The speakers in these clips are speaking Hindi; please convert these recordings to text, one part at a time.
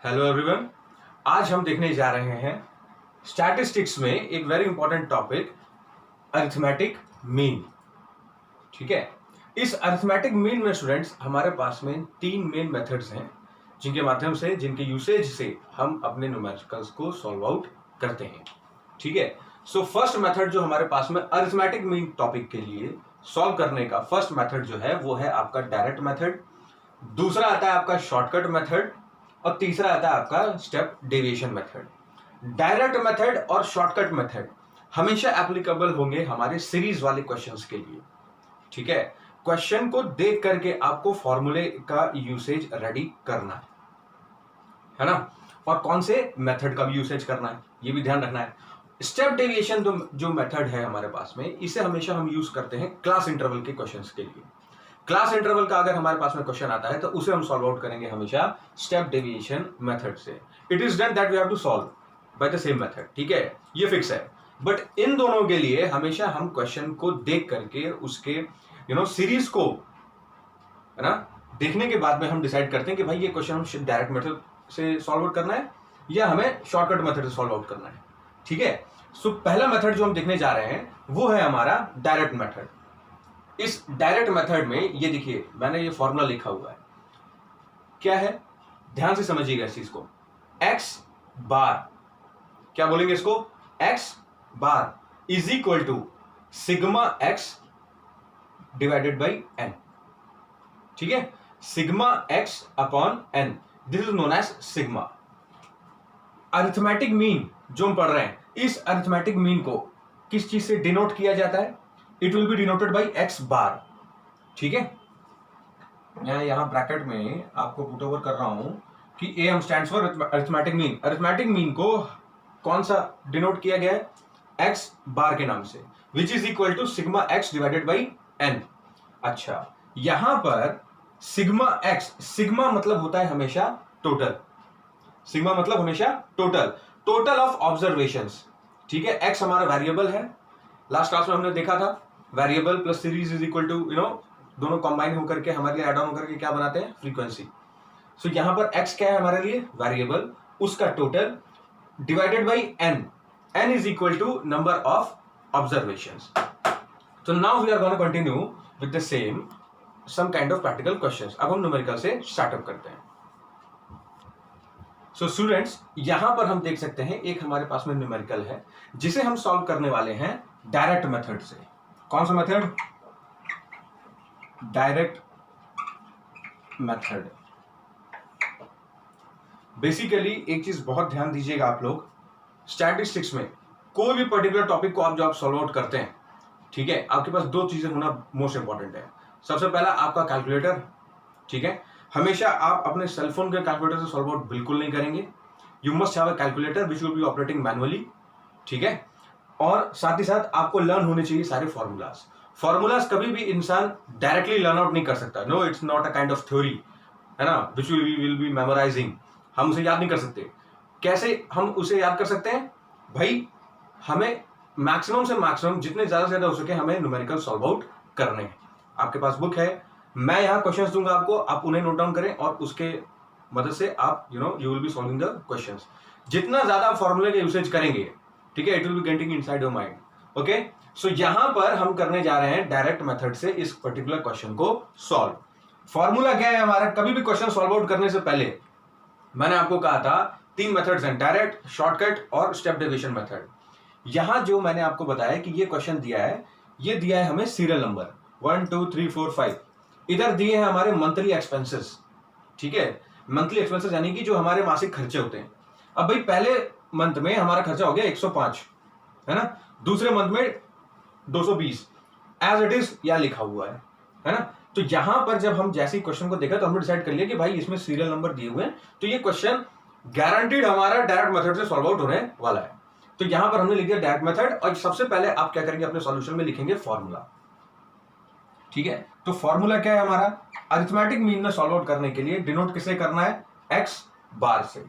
Hello everyone. आज हम देखने जा रहे हैं स्टैटिस्टिक्स में एक very important topic arithmetic mean. ठीक है, इस अरिथमेटिक मीन में स्टूडेंट्स हमारे पास में तीन मेन मेथड्स हैं जिनके माध्यम से, जिनके यूसेज से हम अपने न्यूमेरिकल्स को सॉल्व आउट करते हैं। ठीक है, सो फर्स्ट मेथड जो हमारे पास में अरिथमेटिक मीन टॉपिक के लिए सॉल्व करने का फर्स्ट मेथड जो है वो है आपका डायरेक्ट मेथड, दूसरा आता है आपका शॉर्टकट मेथड और तीसरा आता है आपका step deviation method. Direct method और शॉर्टकट मेथड हमेशा एप्लीकेबल होंगे हमारे सीरीज वाले क्वेश्चंस के लिए। ठीक है, क्वेश्चन को देख करके आपको फॉर्मूले का यूसेज रेडी करना है ना, और कौन से मेथड का भी यूसेज करना है ये भी ध्यान रखना है। स्टेप डेविएशन जो मेथड है हमारे पास में, इसे हमेशा हम यूज करते हैं क्लास इंटरवल के क्वेश्चंस के लिए। क्लास इंटरवल का अगर हमारे पास में क्वेश्चन आता है तो उसे हम सॉल्व आउट करेंगे हमेशा स्टेप डेविएशन मेथड से। It is done that we have to solve by the same method. ठीक है, ये फिक्स है। बट इन दोनों के लिए हमेशा हम क्वेश्चन को देख करके उसके सीरीज को, है ना, देखने के बाद में हम डिसाइड करते हैं कि भाई ये क्वेश्चन हम डायरेक्ट मेथड से सॉल्व आउट करना है या हमें शॉर्टकट मेथड से सॉल्व आउट करना है। ठीक है, सो पहला मेथड जो हम देखने जा रहे हैं वो है हमारा डायरेक्ट मेथड। इस डायरेक्ट मेथड में ये देखिए, मैंने ये फॉर्मूला लिखा हुआ है, क्या है, ध्यान से समझिएगा इस चीज को। x बार, क्या बोलेंगे इसको, x bar is equal to sigma x divided by n। ठीक है, sigma x upon n, this is known as sigma. Arithmetic mean जो हम पढ़ रहे हैं, इस अरिथमेटिक मीन को किस चीज से डिनोट किया जाता है? It will B denoted by x बार। ठीक है, मैं यहां ब्रैकेट में आपको पुट ओवर कर रहा हूं कि AM stands for arithmetic mean. Arithmetic mean को कौन सा डिनोट किया गया है? x बार के नाम से, which is equal to sigma x divided by n। अच्छा, यहां पर सिग्मा x, सिग्मा मतलब होता है हमेशा टोटल, सिग्मा मतलब हमेशा टोटल ऑफ ऑब्जर्वेशंस। ठीक है, x हमारा वेरिएबल है, लास्ट क्लास में हमने देखा था variable plus series is equal to दोनों कंबाइन होकर के हमारे लिए ऐड ऑन होकर के क्या बनाते हैं? फ्रीक्वेंसी। सो यहां पर x क्या है हमारे लिए? वेरिएबल, उसका total divided by n is equal to number of observations. तो now we are gonna continue with the same sum kind of practical questions. अब हम न्यूमेरिकल से स्टार्टअप करते हैं। सो स्टूडेंट्स, यहां पर हम देख सकते हैं एक हमारे पास में न्यूमेरिकल है जिसे हम सॉल्व करने वाले हैं डायरेक्ट मेथड से। कौन सा मेथड? Direct method. बेसिकली एक चीज बहुत ध्यान दीजिएगा आप लोग, स्टैटिस्टिक्स में कोई भी पर्टिकुलर टॉपिक को आप सॉल्व आउट करते हैं, ठीक है, आपके पास दो चीजें होना मोस्ट इंपॉर्टेंट है। सबसे पहला आपका कैलकुलेटर। ठीक है, हमेशा आप अपने सेलफोन के कैलकुलेटर से सॉल्व आउट बिल्कुल नहीं करेंगे। You must have a calculator which will be operating manually. ठीक है, और साथ ही साथ आपको लर्न होने चाहिए सारे फॉर्मूलाज कभी भी इंसान डायरेक्टली लर्न आउट नहीं कर सकता। No, it's not a kind of theory, है ना, विच विल बी मेमोराइजिंग। हम उसे याद नहीं कर सकते। कैसे हम उसे याद कर सकते हैं भाई? हमें मैक्सिमम से मैक्सिमम जितने ज्यादा से ज्यादा हो सके हमें न्यूमेरिकल सॉल्व आउट करने हैं। आपके पास बुक है, मैं यहां क्वेश्चंस दूंगा आपको, आप उन्हें नोट डाउन करें और उसके मदद से आप you will be solving the questions. जितना ज्यादा फॉर्मूले का यूसेज करेंगे, ठीक है, it will be getting inside your mind. Okay, so यहां पर हम करने जा रहे हैं डायरेक्ट मेथड से इस पर्टिकुलर क्वेश्चन को सॉल्व। फॉर्मूला क्या है हमारा? कभी भी क्वेश्चन सॉल्व आउट करने से पहले मैंने आपको कहा था तीन मेथड्स हैं, डायरेक्ट, शॉर्टकट और स्टेप डेविएशन मेथड। यहां जो मैंने आपको बताया कि ये क्वेश्चन दिया है, ये दिया है हमें सीरियल नंबर 1 2 3 4 5। इधर दिए हैं हमारे मंथली एक्सपेंसेस। ठीक है, मंथली एक्सपेंसेस यानी कि जो हमारे मासिक खर्चे होते हैं। अब भाई पहले मंथ में हमारा खर्चा हो गया 105, है ना, दूसरे मंथ में 220, एज इट इज यहां लिखा हुआ है ना। तो यहां पर जब हम जैसे क्वेश्चन को देखा तो हमने डिसाइड कर लिया कि भाई इसमें सीरियल नंबर दिए हुए हैं, तो ये क्वेश्चन गारंटीड हमारा डायरेक्ट मेथड से सॉल्व आउट होने वाला है। तो यहां पर हमने लिख दिया डायरेक्ट मेथड, और सबसे पहले आप क्या करेंगे, अपने सॉल्यूशन में लिखेंगे फॉर्मूला। ठीक है, तो फॉर्मूला क्या है हमारा? अरिथमेटिक मीन में सॉल्व आउट करने के लिए डिनोट किसे करना है? x बार से।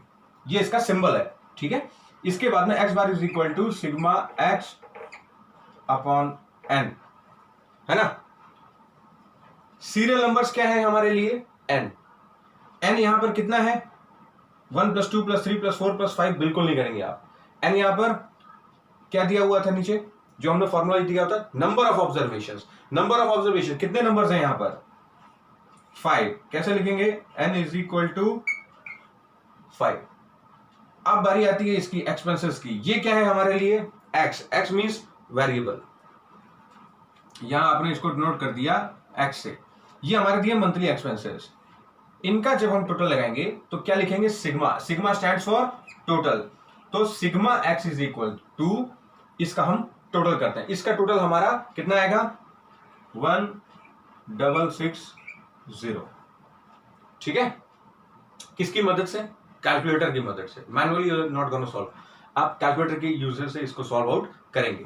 ये इसका सिंबल है। ठीक है, इसके बाद में x bar is equal to sigma x upon n, है ना। सीरियल नंबर्स क्या है हमारे लिए? n यहां पर कितना है? 1 + 2 + 3 + 4 + 5 बिल्कुल नहीं करेंगे आप। एन यहां पर क्या दिया हुआ था नीचे, जो हमने फॉर्मूला दिया होता, number of observation. Number of observation कितने नंबर्स हैं यहां पर, 5। कैसे लिखेंगे, n = 5। अब बारी आती है इसकी एक्सपेंसेस की। ये क्या है हमारे लिए, x। x मींस वेरिएबल, यहां आपने इसको नोट कर दिया x से। ये हमारे दिए मंथली एक्सपेंसेस। इनका जब हम टोटल लगाएंगे तो क्या लिखेंगे, sigma. Sigma stands for total. तो सिग्मा x = इसका हम टोटल करते हैं। इसका टोटल हमारा कितना आएगा, 1660। ठीक है, किसकी मदद से, कैलकुलेटर की मदद से। Manually you are not gonna solve, आप कैलकुलेटर की यूजर से इसको सॉल्व आउट करेंगे।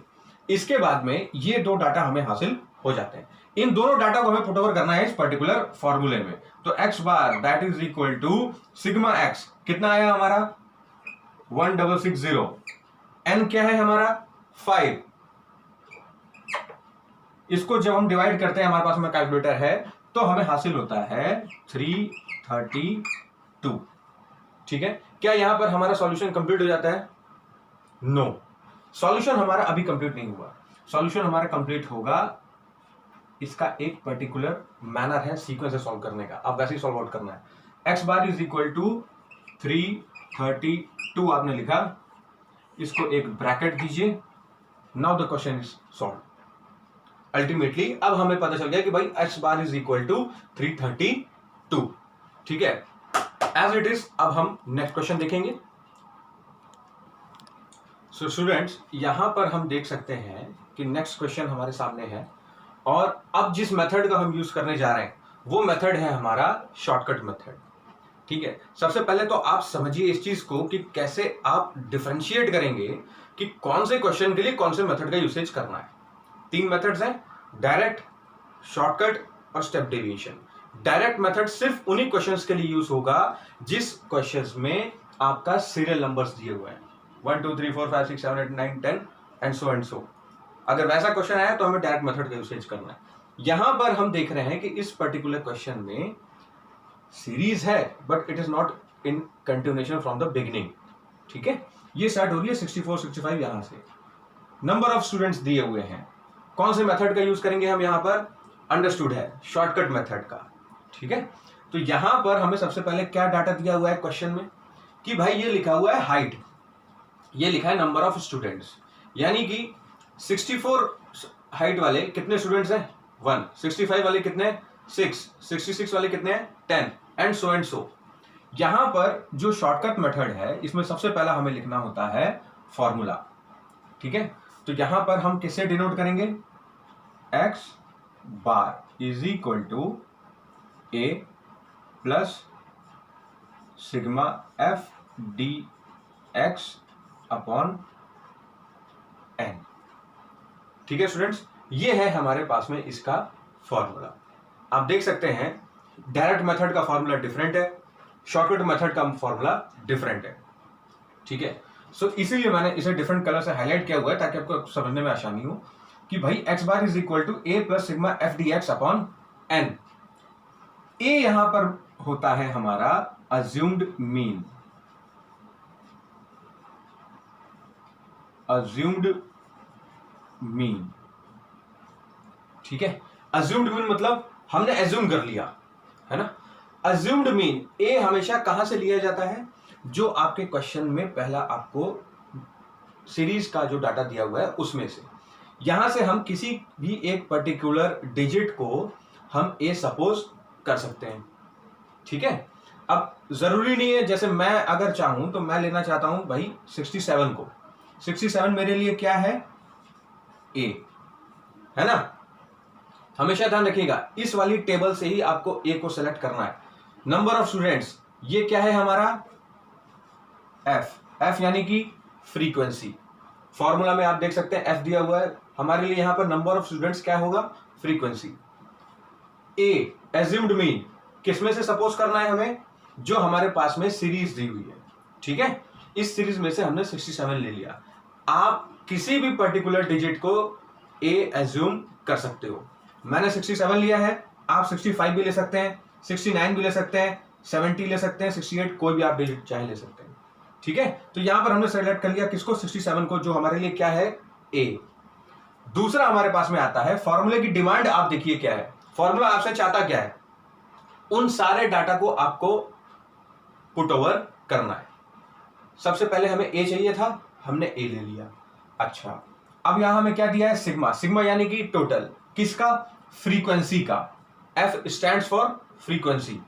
इसके बाद में ये दो डाटा हमें हासिल हो जाते हैं। इन दोनों डाटा को हमें पुट ओवर करना है इस पर्टिकुलर फॉर्मूले में। तो x bar that is equal to sigma x, कितना आया हमारा 1660। n क्या है हमारा 5। इसको जब हम डिवाइड करते हैं, हमारे पास में कैलकुलेटर है, तो हमें हासिल होता है 332। ठीक है, क्या यहां पर हमारा सॉल्यूशन कंप्लीट हो जाता है, नो। सॉल्यूशन हमारा अभी कंप्लीट नहीं हुआ। सॉल्यूशन हमारा कंप्लीट होगा, इसका एक पर्टिकुलर मैनर है सीक्वेंस से सॉल्व करने का, आप वैसे ही सॉल्व आउट करना है। x बार = 332 आपने लिखा, इसको एक ब्रैकेट दीजिए। Now the question is solve. Ultimately अब हमें पता चल गया कि भाई x बार = 332। ठीक है, एज इट इज। अब हम नेक्स्ट क्वेश्चन देखेंगे। सो स्टूडेंट्स, यहां पर हम देख सकते हैं कि नेक्स्ट क्वेश्चन हमारे सामने है, और अब जिस मेथड का हम यूज करने जा रहे हैं वो मेथड है हमारा शॉर्टकट मेथड। ठीक है, सबसे पहले तो आप समझिए इस चीज को कि कैसे आप डिफरेंशिएट करेंगे कि कौन से क्वेश्चन के लिए कौन से मेथड का यूसेज करना है। 3 मेथड्स हैं, डायरेक्ट, शॉर्टकट और स्टेप डेविएशन। डायरेक्ट मेथड सिर्फ उन्हीं क्वेश्चंस के लिए यूज होगा जिस क्वेश्चंस में आपका सीरियल नंबर्स दिए हुए हैं, 1 2 3 4 5 6 7 8 9 10 एंड सो। अगर वैसा क्वेश्चन आया तो हमें डायरेक्ट मेथड का यूसेज करना है। यहां पर हम देख रहे हैं कि इस पर्टिकुलर क्वेश्चन में सीरीज है, but it is not in continuation from the beginning. ठीक है, ये स्टार्ट हो रही है 64 65 यहां से। नंबर ऑफ स्टूडेंट्स दिए हुए हैं। कौन से मेथड का यूज करेंगे हम यहां पर, अंडरस्टूड है, शॉर्टकट मेथड का। ठीक है, तो यहां पर हमें सबसे पहले क्या डाटा दिया हुआ है क्वेश्चन में, कि भाई ये लिखा हुआ है हाइट, ये लिखा है नंबर ऑफ स्टूडेंट्स, यानी कि 64 हाइट वाले कितने स्टूडेंट्स हैं, 1। 65 वाले कितने, 6। 66 वाले कितने हैं, 10 एंड सो। यहां पर जो शॉर्टकट मेथड है, इसमें सबसे पहला हमें लिखना होता है फॉर्मूला। ठीक है, तो यहां पर हम किससे डिनोट करेंगे, x bar = a plus sigma f dx upon n। ठीक है स्टूडेंट्स, ये है हमारे पास में इसका फॉर्मूला। आप देख सकते हैं डायरेक्ट मेथड का फॉर्मूला डिफरेंट है, शॉर्टकट मेथड का फॉर्मूला डिफरेंट है। ठीक है, सो इसीलिए मैंने इसे डिफरेंट कलर से हाईलाइट किया हुआ है ताकि आपको समझने में आसानी हो कि भाई x bar = a plus sigma f dx upon n। a यहां पर होता है हमारा अज्यूम्ड मीन, ठीक है। अज्यूम्ड मीन मतलब हमने अज्यूम कर लिया, है ना। अज्यूम्ड मीन ए हमेशा कहां से लिया जाता है, जो आपके क्वेश्चन में पहला आपको सीरीज का जो डाटा दिया हुआ है उसमें से। यहां से हम किसी भी एक पर्टिकुलर डिजिट को हम ए सपोज कर सकते हैं। ठीक है, अब जरूरी नहीं है, जैसे मैं अगर चाहूं तो मैं लेना चाहता हूं भाई 67 को। 67 मेरे लिए क्या है, ए, है ना। हमेशा ध्यान रखिएगा इस वाली टेबल से ही आपको ए को सेलेक्ट करना है। नंबर ऑफ स्टूडेंट्स ये क्या है हमारा, एफ यानी कि फ्रीक्वेंसी। फॉर्मूला में आप देख सकते हैं एफ दिया हुआ है, हमारे लिए यहां पर नंबर ऑफ स्टूडेंट्स क्या होगा, फ्रीक्वेंसी। ए एज्यूम्ड मीन किसमें से सपोज करना है हमें, जो हमारे पास में सीरीज दी हुई है। ठीक है, इस सीरीज में से हमने 67 ले लिया। आप किसी भी पर्टिकुलर डिजिट को ए एज्यूम कर सकते हो। मैंने 67 लिया है, आप 65 भी ले सकते हैं, 69 भी ले सकते हैं, 70 ले सकते हैं, 68, कोई भी आप डिजिट चाहे ले सकते हैं। ठीक है, तो यहां पर हमने सेलेक्ट कर लिया किसको, 67 को, जो हमारे लिए क्या है, ए। दूसरा हमारे पास में आता है फॉर्मूले की डिमांड। आप देखिए क्या है फॉर्मूला, आपसे चाहता क्या है, उन सारे डाटा को आपको पुट ओवर करना है। सबसे पहले हमें ए चाहिए था, हमने ए ले लिया। अच्छा, अब यहां हमें क्या दिया है, सिग्मा। सिग्मा यानी कि टोटल किसका, फ्रीक्वेंसी का। F stands for frequency.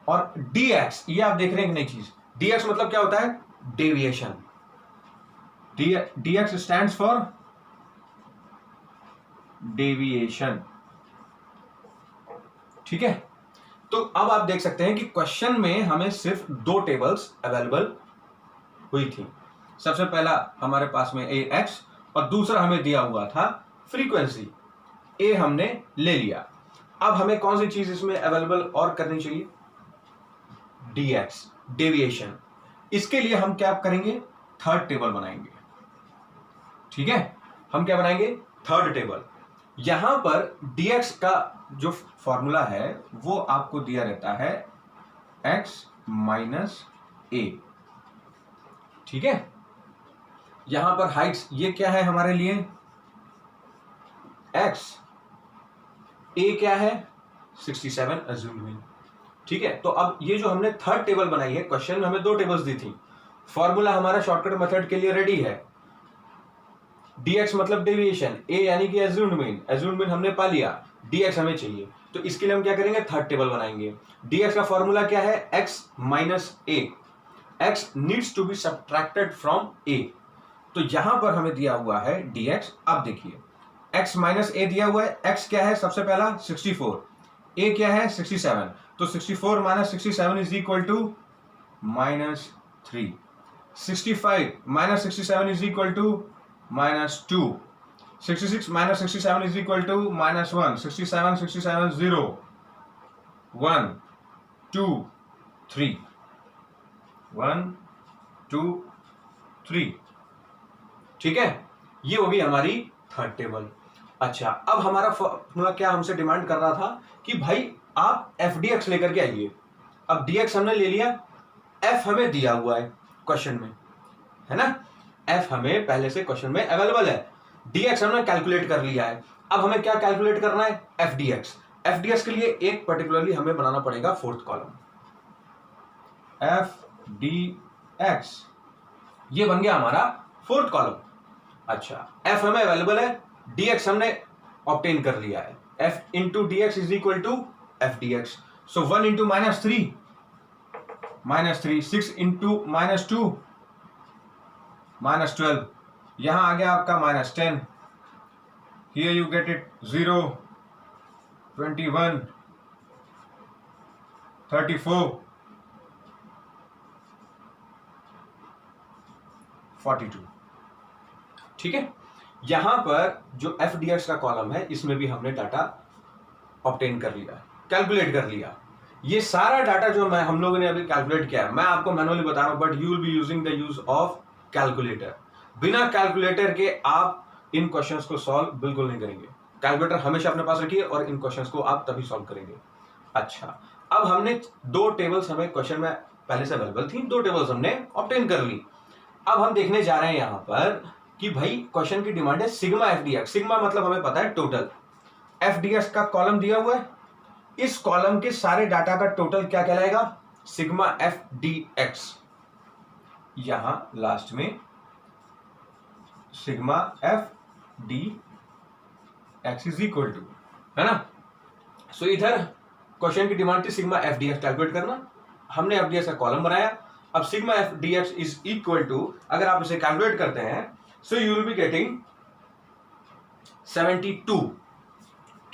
और डीएक्स, ये आप देख रहे हैं कि नई चीज, डीएक्स मतलब क्या होता है, deviation. Dx stands for deviation. ठीक है, तो अब आप देख सकते हैं कि क्वेश्चन में हमें सिर्फ 2 टेबल्स अवेलेबल हुई थी। सबसे पहला हमारे पास में ए एक्स, और दूसरा हमें दिया हुआ था फ्रीक्वेंसी। ए हमने ले लिया। अब हमें कौन सी चीज इसमें अवेलेबल और करनी चाहिए, डीएक्स, डेविएशन। इसके लिए हम क्या करेंगे, थर्ड टेबल बनाएंगे। ठीक है, हम क्या बनाएंगे, थर्ड टेबल। यहां पर dx का जो फॉर्मूला है वो आपको दिया रहता है x माइनस ए। ठीक है, यहां पर हाइट्स ये क्या है हमारे लिए, x, a क्या है 67 अज्यूमिंग। ठीक है, तो अब ये जो हमने थर्ड टेबल बनाई है, क्वेश्चन में हमें 2 टेबल्स दी थी, फॉर्मूला हमारा शॉर्टकट मेथड के लिए रेडी है। dx मतलब डेविएशन, a यानी कि एज्यूम्ड मीन, एज्यूम्ड मीन हमने पा लिया, dx हमें चाहिए, तो इसके लिए हम क्या करेंगे, थर्ड टेबल बनाएंगे। dx का फॉर्मूला क्या है, x minus a. x needs to be subtracted from a, तो यहां पर हमें दिया हुआ है dx। अब देखिए x माइनस ए दिया हुआ है, x क्या है, सबसे पहला 64, a क्या है 67, तो 64 minus 67 is equal to -3, 65 minus 67 is equal to -2, 66 minus 67 is equal to -1, 67, 67, 0, 1, 2, 3, 1, 2, 3। ठीक है, ये होगी हमारी थर्ड टेबल। अच्छा, अब हमारा फॉर्मूला क्या हमसे डिमांड कर रहा था कि भाई आप एफ डी एक्स लेकर के आइए। अब डी एक्स हमने ले लिया, एफ हमें दिया हुआ है क्वेश्चन में, है ना, एफ हमें पहले से क्वेश्चन में अवेलेबल है, dx हमने कैलकुलेट कर लिया है। अब हमें क्या कैलकुलेट करना है, F D X. F D X के लिए एक पर्टिकुलरली हमें बनाना पड़ेगा fourth column, F D X, ये बन गया हमारा फोर्थ कॉलम। अच्छा, एफ हमें अवेलेबल है, dx हमने ऑब्टेन कर लिया है, f into D X is equal to F D X. So 1 into -3, 6 into -2, -12, यहां आ गया आपका -10, हियर यू गेट इट 0, 21, 34, 42। ठीक है, यहां पर जो एफ डी एक्स का कॉलम है इसमें भी हमने डाटा ऑब्टेन कर लिया, कैलकुलेट कर लिया। ये सारा डाटा जो हम लोगों ने अभी कैलकुलेट किया है, मैं आपको मैनुअली बता रहा हूं, but you will be using the use of calculator. बिना कैलकुलेटर के आप इन क्वेश्चंस को सॉल्व बिल्कुल नहीं करेंगे। कैलकुलेटर हमेशा अपने पास रखिए और इन क्वेश्चंस को आप तभी सॉल्व करेंगे। अच्छा, अब हमने 2 टेबल्स हमें क्वेश्चन में पहले से अवेलेबल थी, 2 टेबल्स हमने ऑब्टेन कर ली। अब हम देखने जा रहे हैं यहां पर कि भाई क्वेश्चन की डिमांड है sigma F D x. Sigma मतलब हमें पता है टोटल, एफ डी एक्स का कॉलम दिया हुआ है, इस कॉलम के सारे डाटा का टोटल क्या कहलाएगा, सिग्मा एफ डी एक्स। यहां लास्ट में sigma F D X is equal to, है ना। सो इधर क्वेश्चन की डिमांड थी sigma F D X calculate करना, हमने एफ डी एक्स का कॉलम बनाया। अब sigma F D X is equal to, अगर आप इसे कैलकुलेट करते हैं, so you will be getting 72।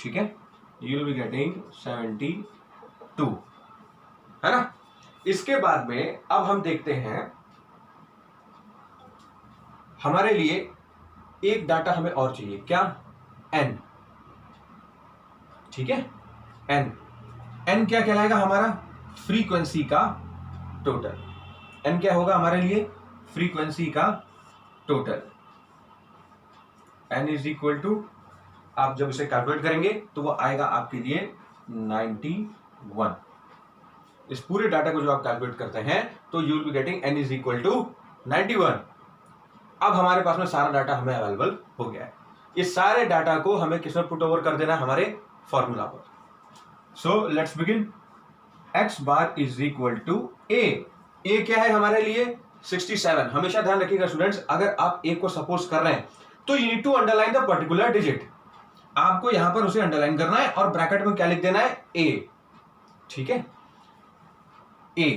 ठीक है, यू विल बी गेटिंग 72, है ना। इसके बाद में अब हम देखते हैं, हमारे लिए एक डाटा हमें और चाहिए, क्या, n। ठीक है, n क्या कहलाएगा हमारा, फ्रीक्वेंसी का टोटल। n क्या होगा हमारे लिए, फ्रीक्वेंसी का total. n is equal to, आप जब इसे कैलकुलेट करेंगे तो वो आएगा आपके लिए 91। इस पूरे डाटा को जो आप कैलकुलेट करते हैं तो you will be getting n is equal to 91। अब हमारे पास में सारा डाटा हमें अवेलेबल हो गया है। इस सारे डाटा को हमें किसमें पुट ओवर कर देना है, हमारे फॉर्मूला पर। So let's begin. x bar is equal to a क्या है हमारे लिए 67। हमेशा ध्यान रखिएगा स्टूडेंट्स, अगर आप a को सपोज कर रहे हैं तो you need to underline the particular digit. आपको यहां पर उसे अंडरलाइन करना है और ब्रैकेट में क्या लिख देना है, a। ठीक है, a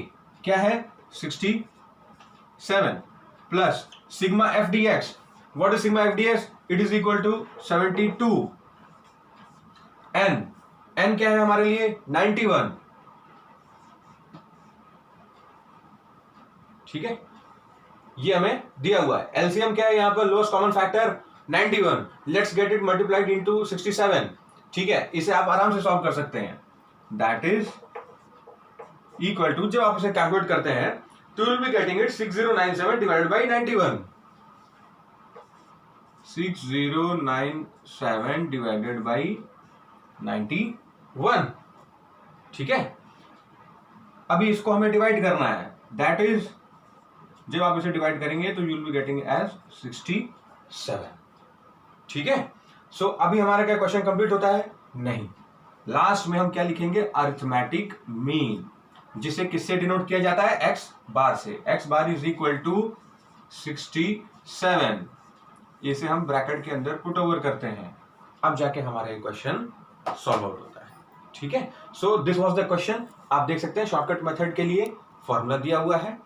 क्या है 67 plus sigma F D X. What is sigma F D X? It is equal to 72। n क्या है हमारे लिए 91। ठीक है, ये हमें दिया हुआ है। एलसीएम क्या है यहां पर, lowest common factor 91। Let's get it multiplied into 67। ठीक है, इसे आप आराम से सॉल्व कर सकते हैं। दैट इज इक्वल टू, जब आप इसे कैलकुलेट करते हैं तो will be getting it 6097 divided by 91। 6097 divided by 91। ठीक है, अभी इसको हमें डिवाइड करना है। दैट इज, जब आप इसे डिवाइड करेंगे तो you will be getting as 67। ठीक है, सो अभी हमारा क्या क्वेश्चन कंप्लीट होता है? नहीं, लास्ट में हम क्या लिखेंगे, अरिथमेटिक मीन, जिसे किससे डिनोट किया जाता है, x बार से। x bar is equal to 67। इसे हम ब्रैकेट के अंदर पुट ओवर करते हैं, अब जाके हमारा क्वेश्चन सॉल्व आउट होता है। ठीक है, so this was the question. आप देख सकते हैं शॉर्टकट मेथड के लिए फॉर्मूला दिया हुआ है।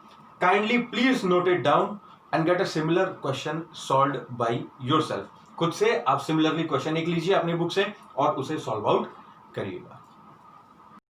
Kindly please note it down and get a similar question solved by yourself. खुद से आप सिमिलरली क्वेश्चन एक लीजिए अपनी बुक से और उसे सॉल्व आउट करिएगा।